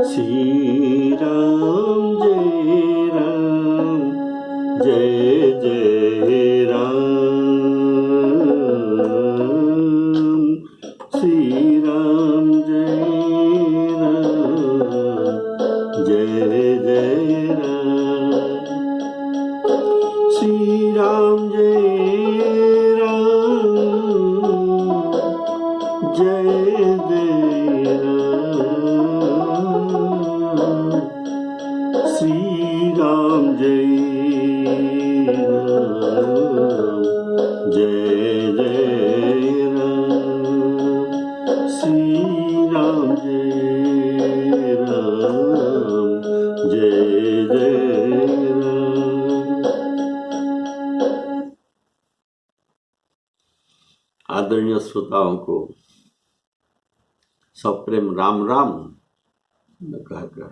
श्री राम जय जय राम, श्री राम जय जय राम, श्री राम जय जय राम, श्री राम जय आदरणीय श्रोताओं को सप्रेम राम राम कहकर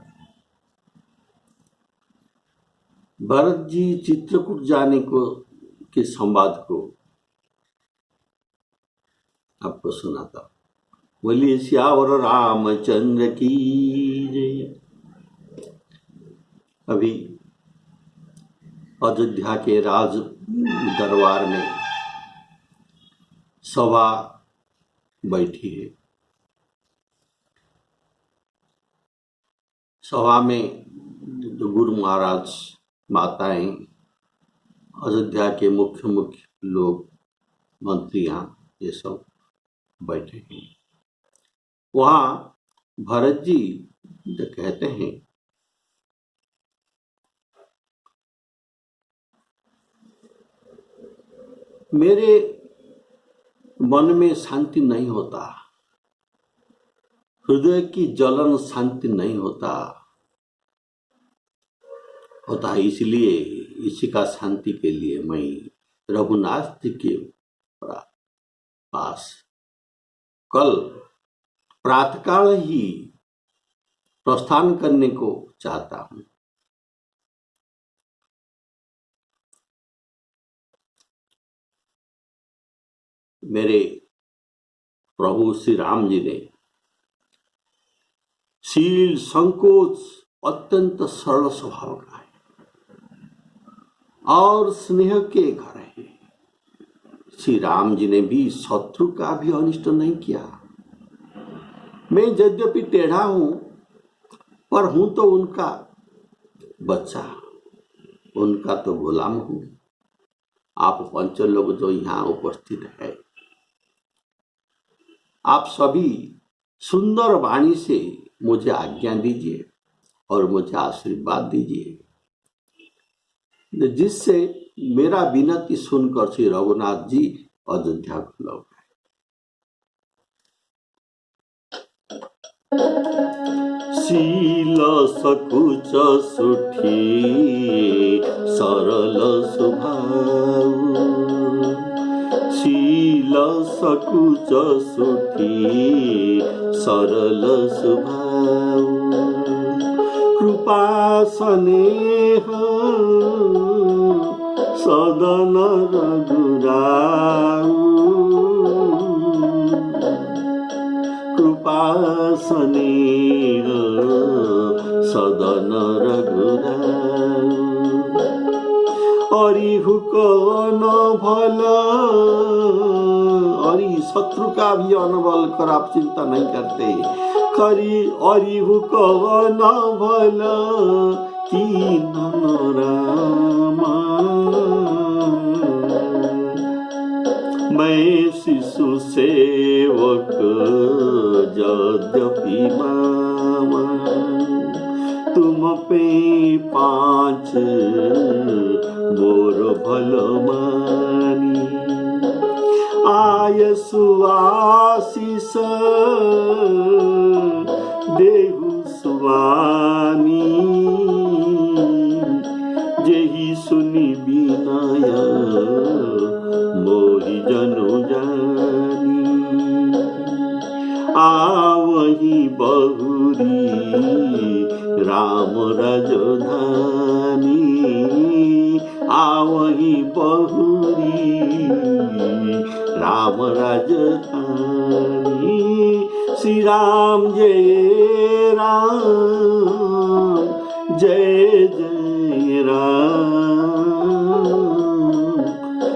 भरत जी चित्रकूट जाने को के संवाद को आपको सुनाता। बोलिए सियावर रामचंद्र की जय। अभी अयोध्या के राज दरबार में सभा बैठी है। सभा में गुरु महाराज, माताएं, अयोध्या के मुख्य लोग, मंत्रियां, ये सब बैठे हैं। वहाँ भरत जी जो कहते हैं, मेरे मन में शांति नहीं होता, हृदय की जलन शांति नहीं होता, इसलिए इसी का शांति के लिए मैं रघुनाथ जी के पास कल प्रातःकाल ही प्रस्थान करने को चाहता हूं। मेरे प्रभु श्री राम जी ने शील संकोच अत्यंत सरल स्वभाव का है और स्नेह के घर है। श्री राम जी ने भी शत्रु का भी अनिष्ट नहीं किया। मैं यद्यपि टेढ़ा हूं, पर हूं तो उनका बच्चा, उनका तो गुलाम हूं। आप पंच लोग जो यहाँ उपस्थित है, आप सभी सुंदर वाणी से मुझे आज्ञा दीजिए और मुझे आशीर्वाद दीजिए, जिससे मेरा विनती सुनकर श्री रघुनाथ जी अयोध्या को लौट गए। शील सकुच सुठी सरल स्वभाव, शील सकुच सुठी सरल स्वभाव, कृपा स्नेह सदन रघुराऊ, कृपा स्नेह सदन रघुराऊ, अरिहुक न भल, अरि शत्रु का भी अनबल कर आप चिंता नहीं करते। खरी अरिहुक न भल कीन रामा, मैं शिशु सेवक यद्यपि मामा, तुम पे पांच मोर भल मानी, आय सुआशीष देहु स्वामी, जेहि सुनि विनय मोहि जनु जानी, आवहि बहुरी राम राजधानी, आवहि बहुरी राम राजधानी, श्री राम जय राम, जय जय राम,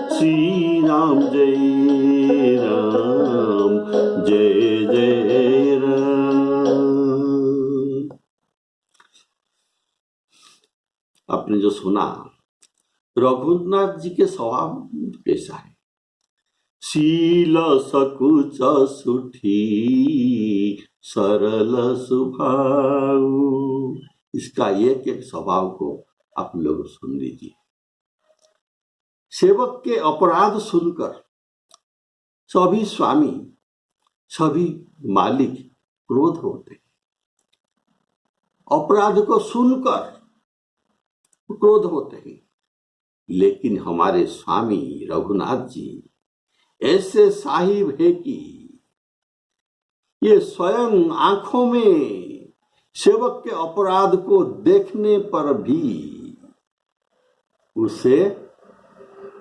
श्री राम जय राम, जय जय राम। आपने जो सुना, रघुनाथ जी के स्वभाव कैसा है? शील सकुच सुठी, सरल स्वभाव। इसका एक एक स्वभाव को आप लोग सुन लीजिए। सेवक के अपराध सुनकर सभी स्वामी, सभी मालिक क्रोध होते हैं। अपराध को सुनकर क्रोध होते हैं। लेकिन हमारे स्वामी रघुनाथ जी ऐसे साहिब है कि ये स्वयं आंखों में सेवक के अपराध को देखने पर भी उसे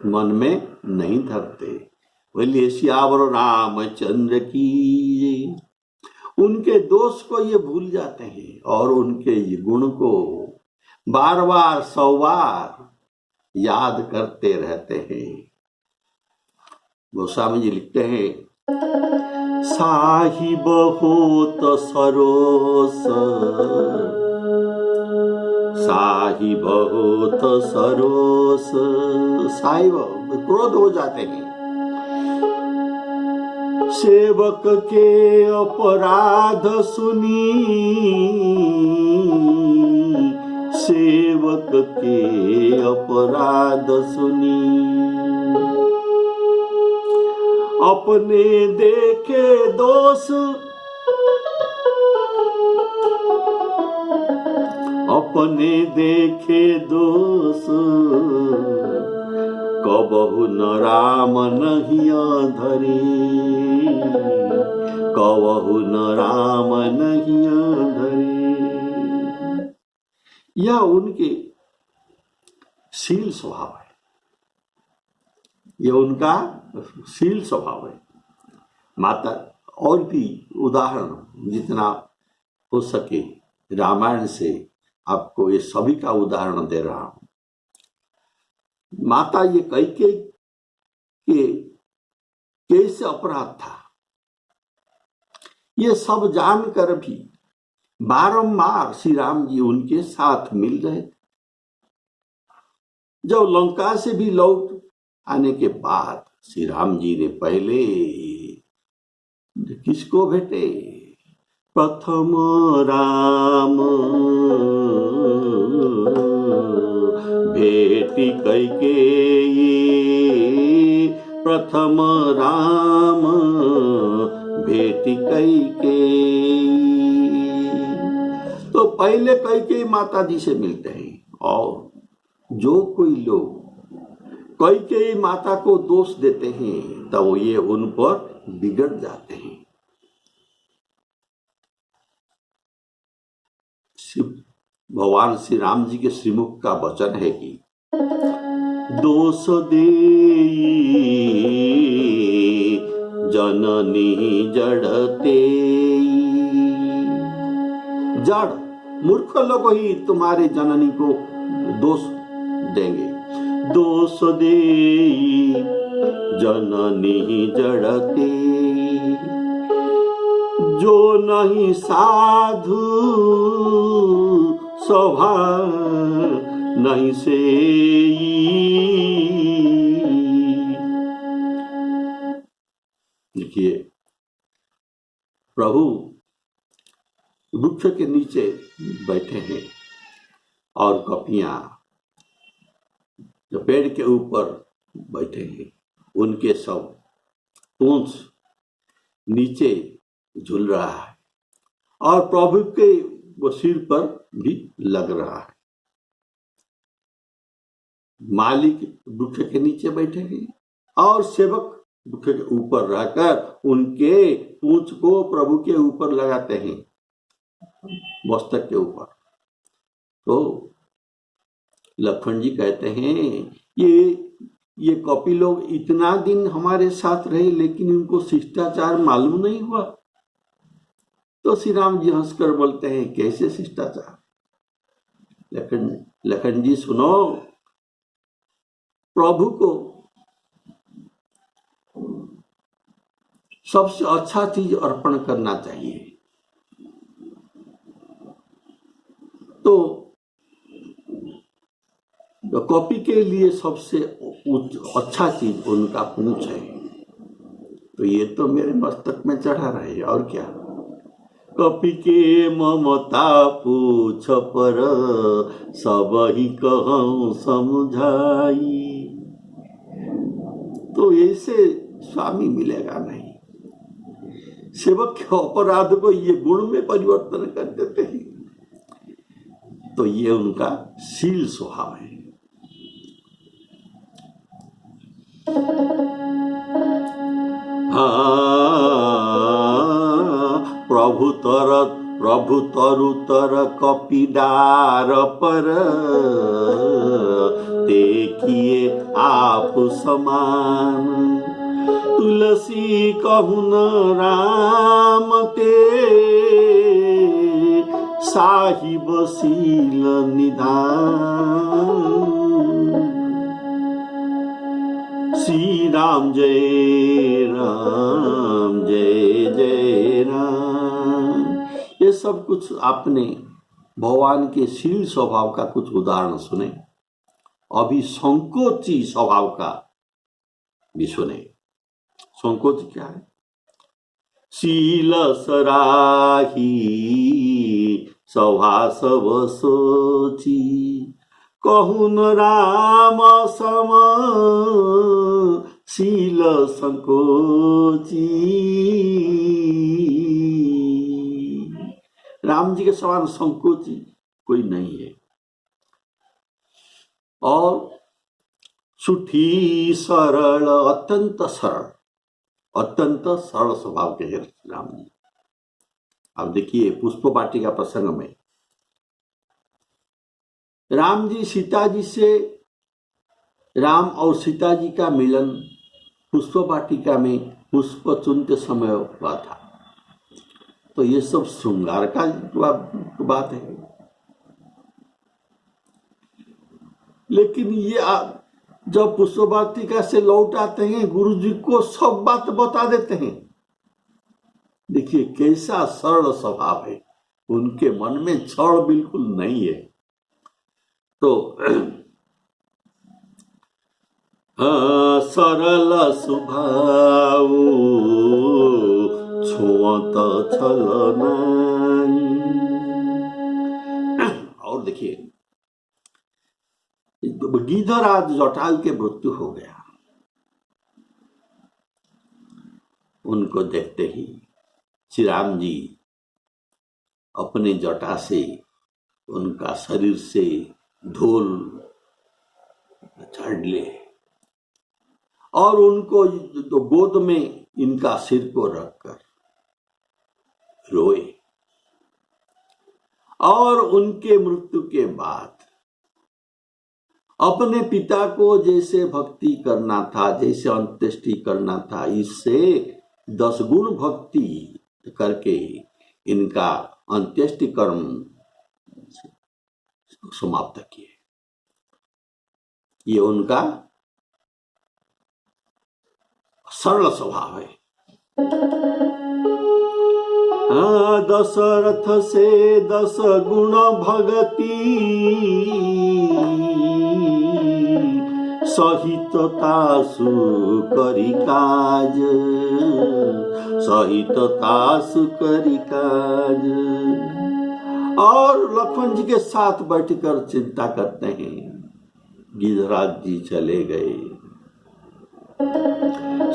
मन में नहीं धरते। बोलिए सियावर रामचंद्र की। उनके दोष को ये भूल जाते हैं और उनके ये गुण को बार बार 100 बार याद करते रहते हैं। गोस्वामी जी लिखते हैं, साहिब होत सरोस, साहिब होत सरोस। साहिब क्रोध हो जाते हैं। सेवक के अपराध सुनी, सेवक के अपराध सुनी। अपने देखे दोष, अपने देखे दोष, कबहु न राम नहीं धरे, कबहु न राम नहीं धरे। यह उनके शील स्वभाव है। यह उनका शील स्वभाव है। माता और भी उदाहरण जितना हो सके रामायण से आपको ये सभी का उदाहरण दे रहा हूं। माता ये कैकेयी के कैसे अपराध था ये सब जानकर भी बारंबार श्री राम जी उनके साथ मिल रहे थे। जब लंका से भी लौट आने के बाद श्री राम जी ने पहले किसको भेटे? प्रथम राम भेटी कैकेयी, प्रथम राम भेटी कैकेयी। तो पहले कैकेयी माता जी से मिलते हैं और जो कोई लोग कैकेयी माता को दोष देते हैं तब ये उन पर बिगड़ जाते हैं। भगवान श्री राम जी के श्रीमुख का वचन है कि दोष देई जननी जड़ते। जड़ मूर्ख लोग ही तुम्हारे जननी को दोष देंगे। दोष देई जननी जड़ते, जो नहीं साधु स्वभाव नहीं से। देखिए प्रभु वृक्ष के नीचे बैठे हैं और कपियां जो पेड़ के ऊपर बैठे हैं उनके सब पूंछ नीचे झूल रहा है और प्रभु के वो सिर पर भी लग रहा है। मालिक वृक्ष के नीचे बैठे हैं और सेवक वृक्ष के ऊपर रहकर उनके पूंछ को प्रभु के ऊपर लगाते हैं, मस्तक के ऊपर। तो लक्ष्मण जी कहते हैं ये कपि लोग इतना दिन हमारे साथ रहे लेकिन उनको शिष्टाचार मालूम नहीं हुआ। तो श्री राम जी हंसकर बोलते हैं, कैसे शिष्टाचार? लखन जी सुनो, प्रभु को सबसे अच्छा चीज अर्पण करना चाहिए। तो कॉपी के लिए सबसे अच्छा चीज उनका पूंछ है। तो ये तो मेरे मस्तक में चढ़ा रहे, और क्या। कपि के ममता पूछ पर, सब ही कहूं समझाई। तो ऐसे स्वामी मिलेगा नहीं। सेवक के अपराध को ये गुण में परिवर्तन कर देते हैं। तो ये उनका शील स्वभाव है। प्रभु तरुतर कपिडार पर, देखिए आप समान। तुलसी कहून राम ते, साहिब शील निधान। श्री राम जय राम, जय जय राम। ये सब कुछ आपने भगवान के शील स्वभाव का कुछ उदाहरण सुने। अभी संकोची स्वभाव का भी सुने। संकोच क्या है? शील सराही सभा सब सोची, कहून राम सम शील संकोची। राम जी के समान संकोची कोई नहीं है। और सुठी सरल, अत्यंत सरल स्वभाव के हैं राम जी। अब देखिए पुष्प वाटिका प्रसंग में राम जी सीता जी से, राम और सीता जी का मिलन पुष्प वाटिका में पुष्प चुनते समय हुआ था। तो ये सब श्रृंगार का बात है। लेकिन ये जब पुष्प वाटिका से लौट आते हैं, गुरु जी को सब बात बता देते हैं। देखिए कैसा सरल स्वभाव है, उनके मन में छल बिल्कुल नहीं है। तो सरल स्वभाव छुअत छल नहीं। और देखिए गिरिधराज जटायु के मृत्यु हो गया। उनको देखते ही श्री राम जी अपने जटा से उनका शरीर से धूल झाड़ ले और उनको तो गोद में इनका सिर को रखकर रोए। और उनके मृत्यु के बाद अपने पिता को जैसे भक्ति करना था, जैसे अंत्येष्टि करना था, इससे 10 गुण भक्ति करके इनका अंत्येष्टि कर्म समाप्त किए। ये उनका सरल स्वभाव है। दशरथ से 10 गुण भगति, सहित तासु करी काज, सहित तासु करी काज। और लक्ष्मण जी के साथ बैठकर चिंता करते हैं। गिरिधराज जी चले गए।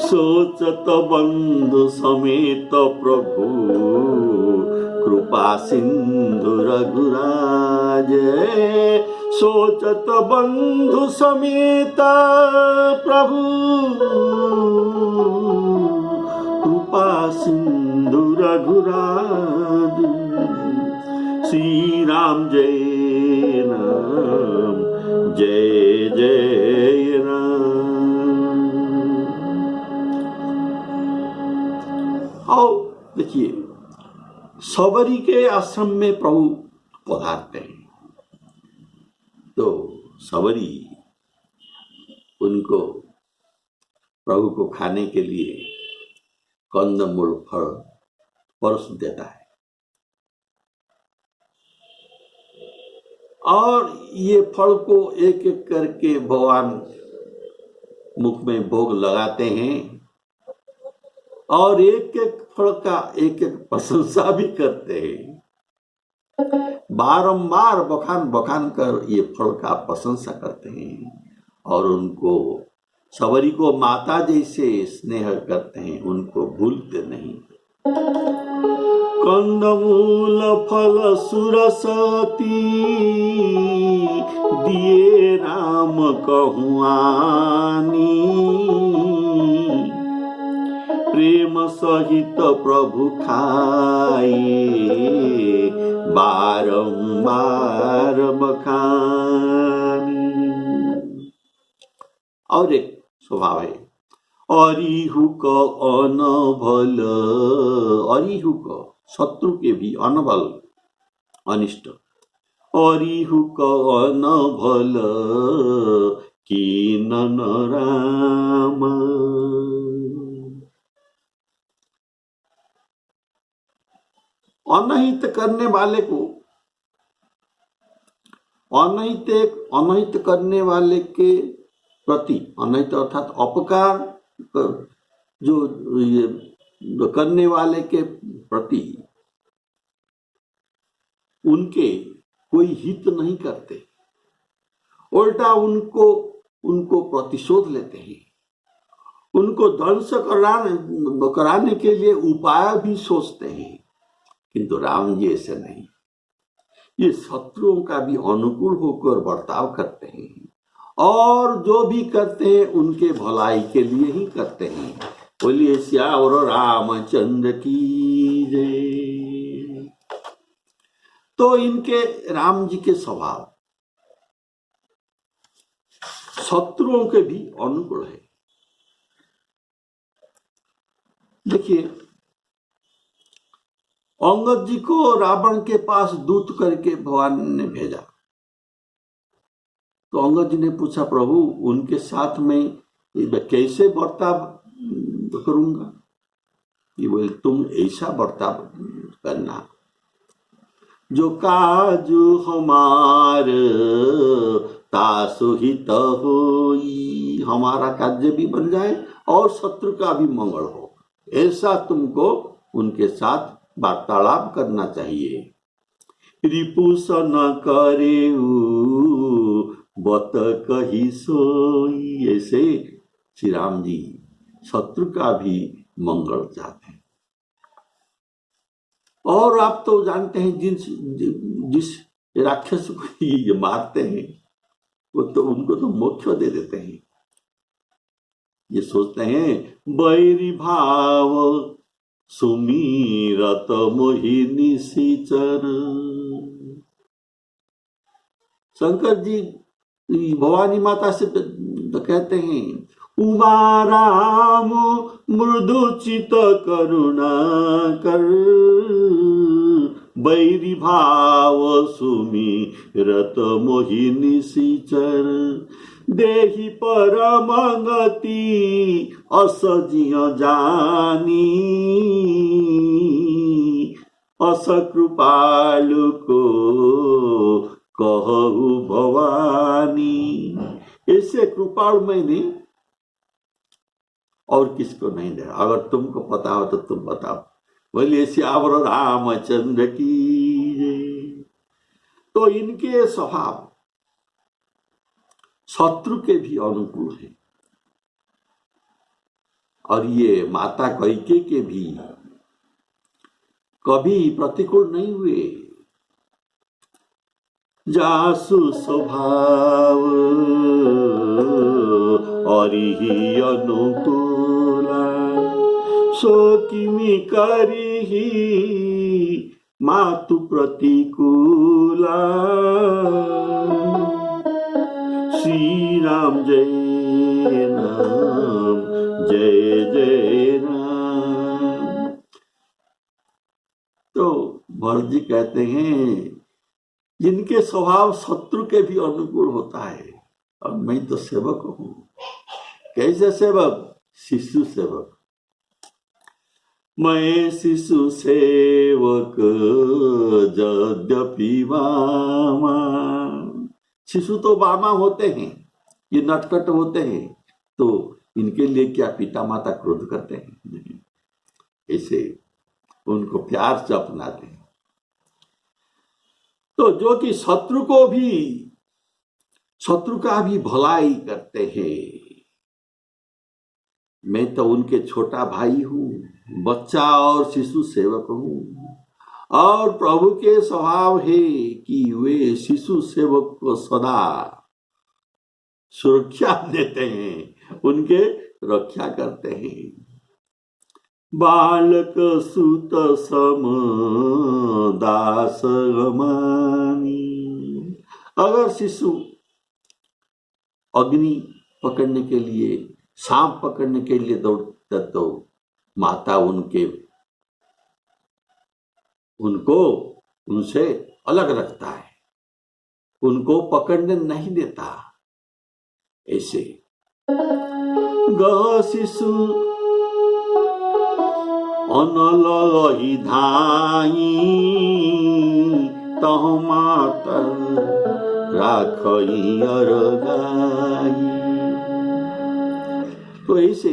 सोचत बंधु समेत प्रभु, कृपा सिंधु रघुराज। सोचत बंधु समेत प्रभु, कृपा सिंधु रघुराज। श्री राम जय राम, जय जय राम। और देखिए सबरी के आश्रम में प्रभु पधारते हैं। तो सबरी उनको प्रभु को खाने के लिए कंदमूल फल परोस देता है और ये फल को एक एक करके भगवान मुख में भोग लगाते हैं और एक एक फल का एक एक प्रशंसा भी करते हैं। बारंबार बखान बखान कर ये फल का प्रशंसा करते हैं और उनको सबरी को माता जैसे स्नेह करते हैं, उनको भूलते नहीं। कंदमूल फल सुरसती दिए राम कहुआनी, प्रेम सहित प्रभु खाए बारंबार बखानी। और एक स्वभाव है अरिहुक अनबल, अरिहुक शत्रु के भी अनबल अनिष्ट, अरिहुक अनबल कीन राम। अनहित करने वाले को, अनहित करने वाले के प्रति, अनहित अर्थात अपकार जो ये करने वाले के प्रति उनके कोई हित नहीं करते, उल्टा उनको प्रतिशोध लेते हैं, उनको ध्वंस कराने के लिए उपाय भी सोचते हैं। किंतु राम जी ऐसे नहीं, ये शत्रुओं का भी अनुकूल होकर बर्ताव करते हैं और जो भी करते हैं उनके भलाई के लिए ही करते हैं। बोलिए श्यावर रामचंद्र की जय। तो इनके राम जी के स्वभाव शत्रुओं के भी अनुकूल है। देखिए अंगद जी को रावण के पास दूत करके भगवान ने भेजा, तो अंगद जी ने पूछा प्रभु उनके साथ में कैसे बर्ताव करूंगा? ये बोले तुम ऐसा बर्ताव करना जो काज हमार तासु हित होई, हमारा कार्य भी बन जाए और शत्रु का भी मंगल हो, ऐसा तुमको उनके साथ वार्तालाप करना चाहिए। रिपुस न करे बत कही सोई, ऐसे श्री राम जी शत्रु का भी मंगल चाहते हैं। और आप तो जानते हैं जिस राक्षस को ये मारते हैं वो तो उनको तो मोक्ष दे देते हैं। ये सोचते हैं बैरी भाव सुमीरत मोहिनी सिचर। शंकर जी भवानी माता से कहते हैं उमा राम मृदु चित करुणा कर, बैरी भाव सुमीरत मोहिनी सिचर, देहि परमगति असजिय जानी, अस कृपालु को कहु भवानी। ऐसे कृपालु मैंने और किसको नहीं दे, अगर तुमको पता हो तो तुम बताओ। बोलिए श्यावर रामचंद्र की जय। तो इनके स्वभाव शत्रु के भी अनुकूल है और ये माता कैकेयी के भी कभी प्रतिकूल नहीं हुए। जासु स्वभाव और ही अनुकूला, सो किमि करिहि मातु प्रतिकूला। श्री राम जय राम जय जय राम। तो भरत जी कहते हैं जिनके स्वभाव शत्रु के भी अनुकूल होता है, और मैं तो सेवक हूं। कैसे सेवक? शिशु सेवक। मैं शिशु सेवक यद्यपि वामा। शिशु तो वामा होते हैं, ये नटखट होते हैं, तो इनके लिए क्या पिता माता क्रोध करते हैं? नहीं, ऐसे उनको प्यार से अपनाते हैं। तो जो कि शत्रु का भी भलाई करते हैं, मैं तो उनके छोटा भाई हूं, बच्चा और शिशु सेवक हूं। और प्रभु के स्वभाव है कि वे शिशु सेवक को सदा सुरक्षा देते हैं, उनके रक्षा करते हैं। बालक सुत सम दास गमानी। अगर शिशु अग्नि पकड़ने के लिए, सांप पकड़ने के लिए दौड़ता तो माता उनको उनसे अलग रखता है, उनको पकड़ने नहीं देता। ऐसे ग शिशु अनलहि धाई तह माता राखई अरगाई। तो ऐसे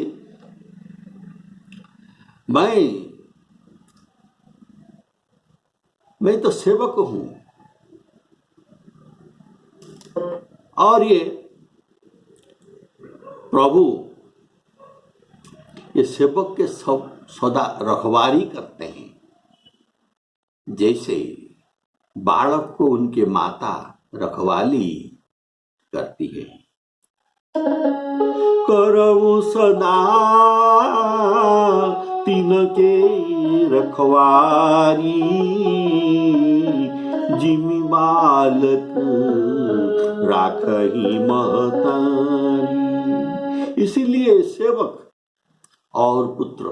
मैं तो सेवक हूं, और ये प्रभु ये सेवक के सब सदा रखवारी करते हैं। जैसे बालक को उनके माता रखवाली करती है। करऊ सदा तिनके रखवारी जिमि बालक राखही महतारी। इसीलिए सेवक और पुत्र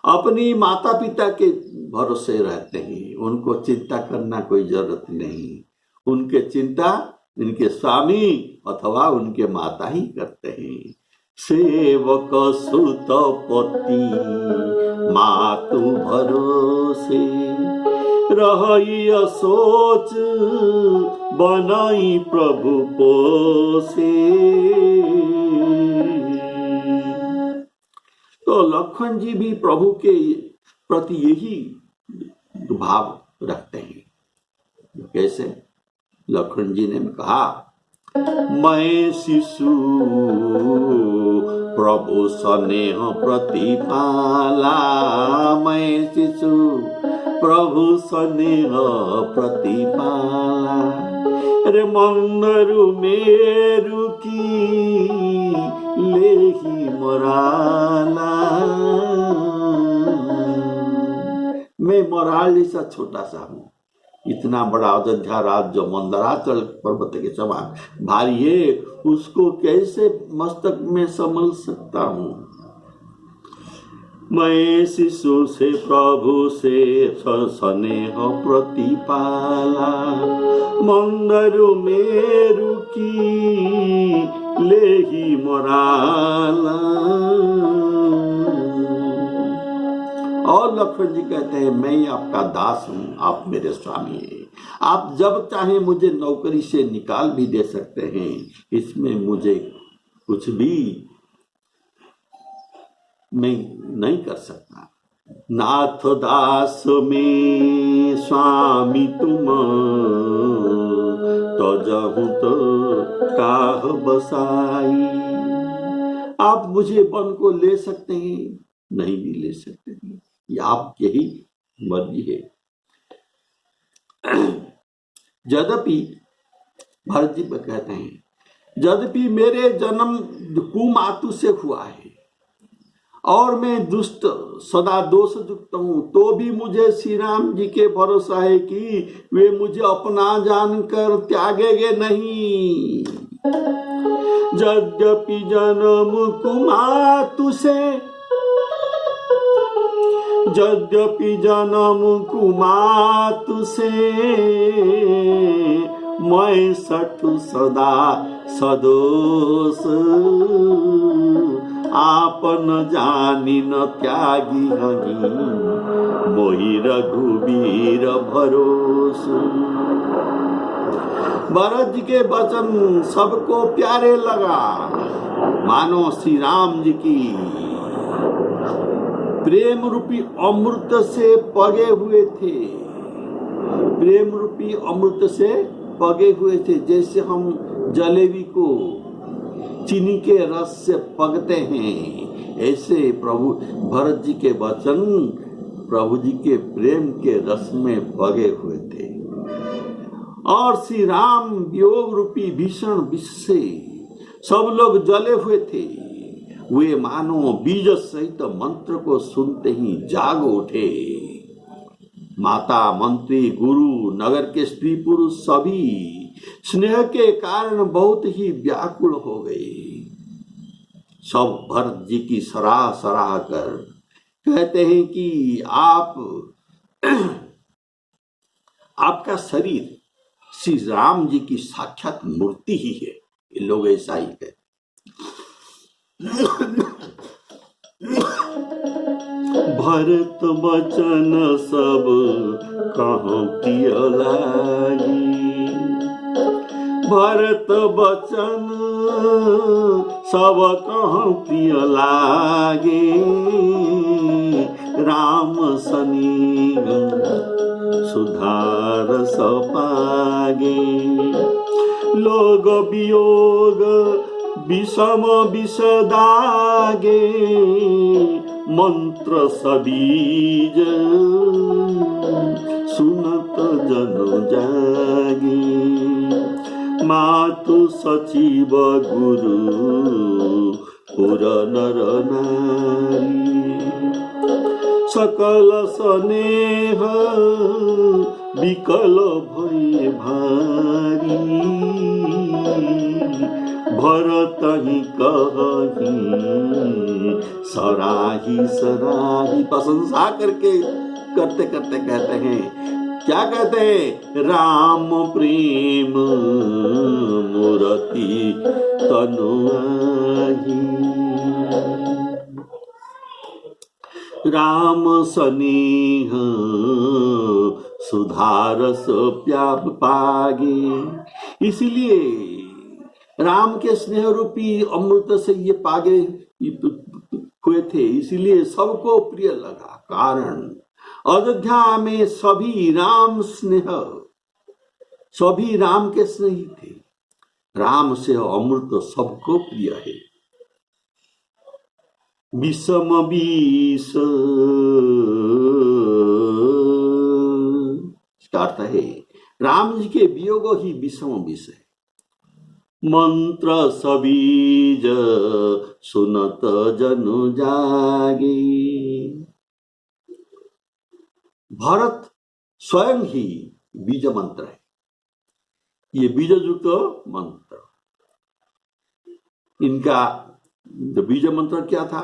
अपनी माता पिता के भरोसे रहते हैं, उनको चिंता करना कोई जरूरत नहीं। उनके चिंता इनके स्वामी अथवा उनके माता ही करते हैं। सेवक सुत पति मातु भरोसे रही सोच बनाई प्रभु पोसे। तो लक्ष्मण जी भी प्रभु के प्रति यही भाव रखते हैं। कैसे? लक्ष्मण जी ने कहा, मैं शिशु प्रभु स्नेह प्रतिपाला। मैं शिशु प्रभु स्नेह प्रतिपाला। रे मंदरु मेरु की लेही मोराला। मैं मोराल जैसा छोटा सा हूं, इतना बड़ा अयोध्या राज्य जो मंदराचल पर्वत के समान भारी है, उसको कैसे मस्तक में संभल सकता हूं। मैं शिशु से प्रभु से स्नेह प्रतिपाला। मंदरु मेरु की लेही मोराला। और लक्ष्मण जी कहते हैं, मैं आपका दास हूं, आप मेरे स्वामी हैं। आप जब चाहे मुझे नौकरी से निकाल भी दे सकते हैं, इसमें मुझे कुछ भी मैं नहीं कर सकता। नाथ दास में स्वामी तुम तो जहूं तो काह बसाई। आप मुझे वन को ले सकते हैं, नहीं भी ले सकते हैं, ये आपकी ही मर्जी है। यद्यपि भरत जी कहते हैं, यद्यपि मेरे जन्म कुमातु से हुआ है और मैं दुष्ट सदा दोष युक्त हूं, तो भी मुझे श्री राम जी के भरोसा है कि वे मुझे अपना जानकर त्यागेंगे नहीं। यद्यपि जन्म कुमातु से यद्यपि जन्म कुमातु से मैं सठु सदा सदोष, आपन जानी न त्यागी हनी मोहि रघुबीर भरोस। भरत जी के वचन सबको प्यारे लगा, मानो श्री राम जी की प्रेम रूपी अमृत से पगे हुए थे, प्रेम रूपी अमृत से पगे हुए थे। जैसे हम जलेबी को चीनी के रस से पगते हैं, ऐसे प्रभु भरत जी के वचन प्रभु जी के प्रेम के रस में पगे हुए थे। और श्री राम वियोग रूपी भीषण विष से सब लोग जले हुए थे। वे मानो बीज सहित मंत्र को सुनते ही जाग उठे। माता, मंत्री, गुरु, नगर के स्त्री पुरुष सभी स्नेह के कारण बहुत ही व्याकुल हो गए। सब भरत जी की सराह सराह कर कहते हैं कि आपका शरीर श्री राम जी की साक्षात मूर्ति ही है। ये लोग ऐसा ही है। भरत बचन सब कहाँ प्रिय लागी, भरत बचन सब कहाँ प्रिय लागे, राम सनी सुधार सपागे। लोग वियोग विषम विषदागे, मंत्र सबीज सुनत जन जागे। मातु सचिव गुरु पुर नर नारी, सकल स्नेह विकल भय भारी। भरत ही कही सराही सराही, प्रशंसा करके करते करते कहते हैं, क्या कहते हैं? राम प्रेम मूर्ति तनुआही, राम स्नेह सुधारस प्याप पागे। इसलिए राम के स्नेह रूपी अमृत से ये पागे हुए थे, इसलिए सबको प्रिय लगा। कारण अयोध्या में सभी राम के स्नेही थे। राम से अमृत सबको प्रिय है। विषम विष अर्थ है, राम जी के वियोग ही विषम विष है। मंत्र सबीज सुनत जनु जागे। भरत स्वयं ही बीज मंत्र है। ये बीज युक्त मंत्र, इनका बीज मंत्र क्या था?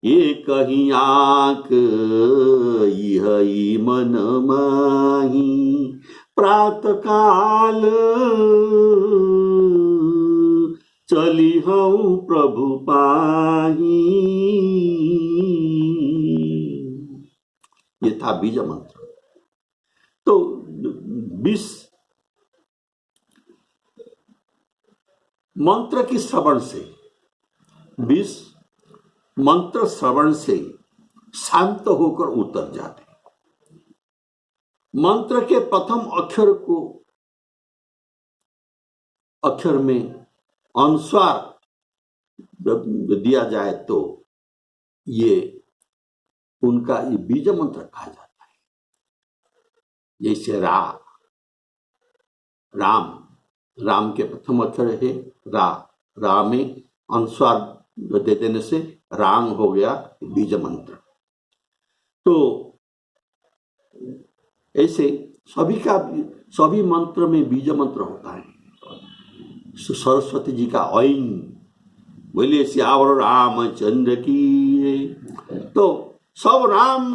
एक ही आंख यही मन माही, प्रात काल चली हूँ प्रभु पाही। ये था बीज मंत्र। तो बीज मंत्र की श्रवण से, बीज मंत्र श्रवण से शांत होकर उतर जाते। मंत्र के प्रथम अक्षर में अनुस्वार दिया जाए तो ये उनका ये बीज मंत्र कहा जाता है। जैसे राम के प्रथम अक्षर है रा में अनुस्वार दे देने से राम हो गया बीज मंत्र। तो ऐसे सभी मंत्र में बीज मंत्र होता है। सरस्वती जी का ऐन बोलिए सियावर रामचंद्र की। तो सब राम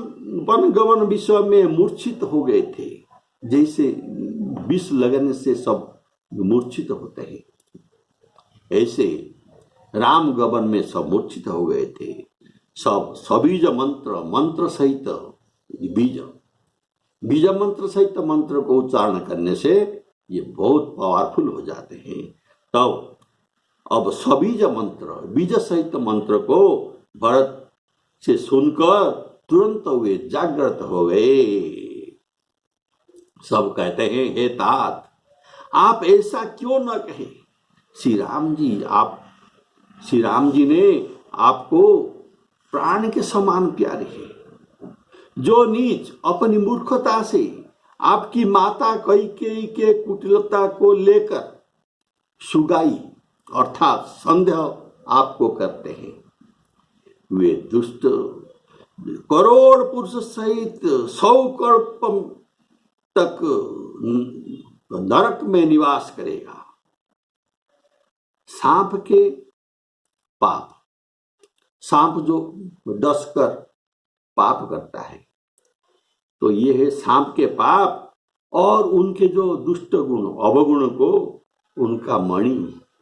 वन गवन विश्व में मूर्छित हो गए थे, जैसे विष लगने से सब मूर्छित होते हैं, ऐसे राम गवन में सब मूर्छित हो गए थे। सब सबीज मंत्र सहित बीज मंत्र सहित मंत्र को उच्चारण करने से ये बहुत पावरफुल हो जाते हैं। तब अब सबीज मंत्र बीज सहित मंत्र को भरत से सुनकर तुरंत वे जागृत हो गए। सब कहते हैं, हे तात, आप ऐसा क्यों न कहे। श्री राम जी ने आपको प्राण के समान प्यारे हैं। जो नीच अपनी मूर्खता से आपकी माता कैकेयी के कुटिलता को लेकर सुगाई अर्थात संदेह आपको करते हैं, वे दुष्ट करोड़ पुरुष सहित 100 कल्प तक नरक में निवास करेगा। सांप के पाप, सांप जो डसकर पाप करता है, तो ये है सांप के पाप, और उनके जो दुष्ट गुण अवगुण को उनका मणि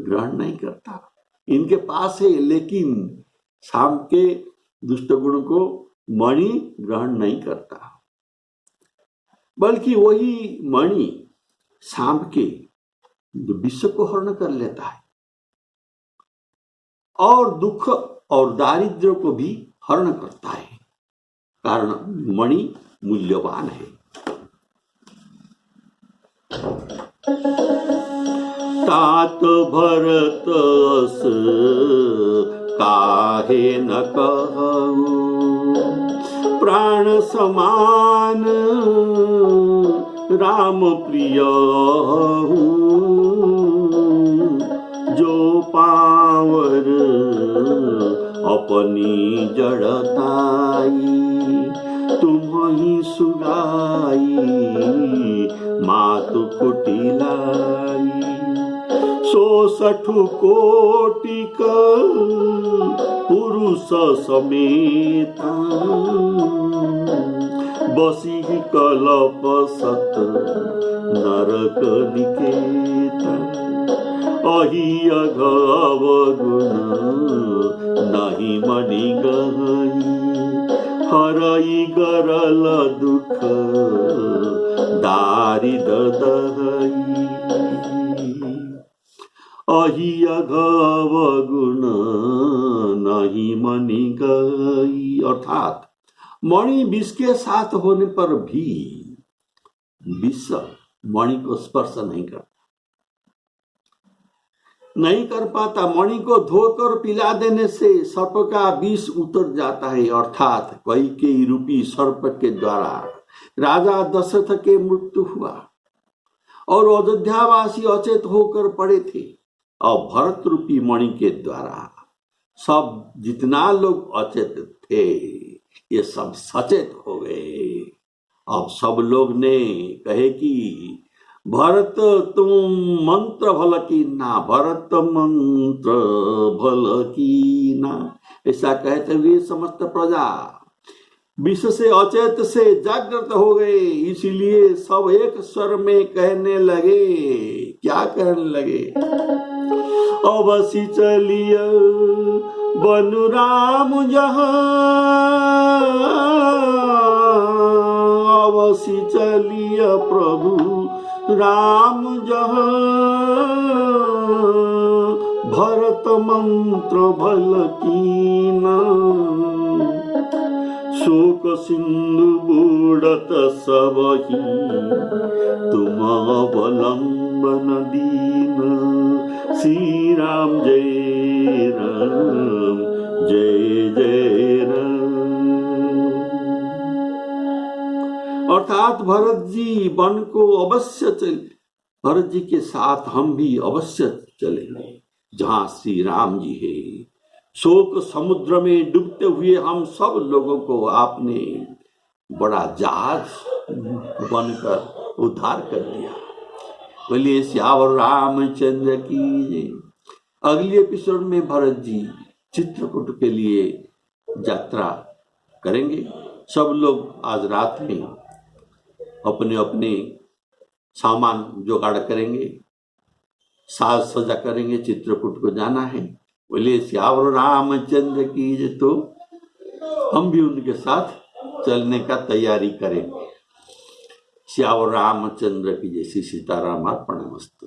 ग्रहण नहीं करता। इनके पास है लेकिन सांप के दुष्ट गुण को मणि ग्रहण नहीं करता, बल्कि वही मणि सांप के विष को हरण कर लेता है और दुख और दारिद्र्य को भी हरण करता है, कारण मणि मूल्यवान है। तात भरत अस काहे न कहूं, प्राण समान राम प्रिय जो पावर अपनी जड़ताई, तुम्हीं सुगाई मातु कुटिलाई। 160 कोटि पुरुष समेता, बसी कलप सत नरक निकेता। अहि अघव गुण नहीं मणि गहई, हरई गरल दुख दारिद दहई। अहि अघव गुण नहीं मणि गई, अर्थात मणि विष के साथ होने पर भी विष मणि को स्पर्श नहीं कर पाता। मणि को धोकर पिला देने से सर्प का विष उतर जाता है, अर्थात कैकेयी रूपी सर्प के द्वारा राजा दशरथ के मृत्यु हुआ और अयोध्यावासी अचेत होकर पड़े थे। और भरत रूपी मणि के द्वारा सब जितना लोग अचेत थे ये सब सचेत हो गए। अब सब लोग ने कहे कि भरत तुम मंत्र भल की ना, भरत मंत्र भल की ना, ऐसा कहते हुए समस्त प्रजा विश्व से अचेत से जागृत हो गए। इसीलिए सब एक स्वर में कहने लगे, क्या कहने लगे, अवसी चलिय बनु राम जहां, अवसी चलिय प्रभु राम जहां, भरत मंत्र भल कीना। शोक सिंधु बूढ़त सबही, तुम अवलंबन दीन। श्री राम जय राम जय जय राम। अर्थात भरत जी वन को अवश्य चले, भरत जी के साथ हम भी अवश्य चलेंगे जहां श्री राम जी है। शोक समुद्र में डूबते हुए हम सब लोगों को आपने बड़ा जहाज बनकर उद्धार कर दिया। बोलिए श्यावर रामचंद्र की। अगली एपिसोड में भरत जी चित्रकूट के लिए यात्रा करेंगे। सब लोग आज रात में अपने अपने सामान जुगाड़ करेंगे, साज सजा करेंगे, चित्रकूट को जाना है। बोले श्यावर रामचंद्र की जय। तो हम भी उनके साथ चलने का तैयारी करें। श्यावर रामचंद्र की जय। श्री सीताराम अर्पणमस्तु।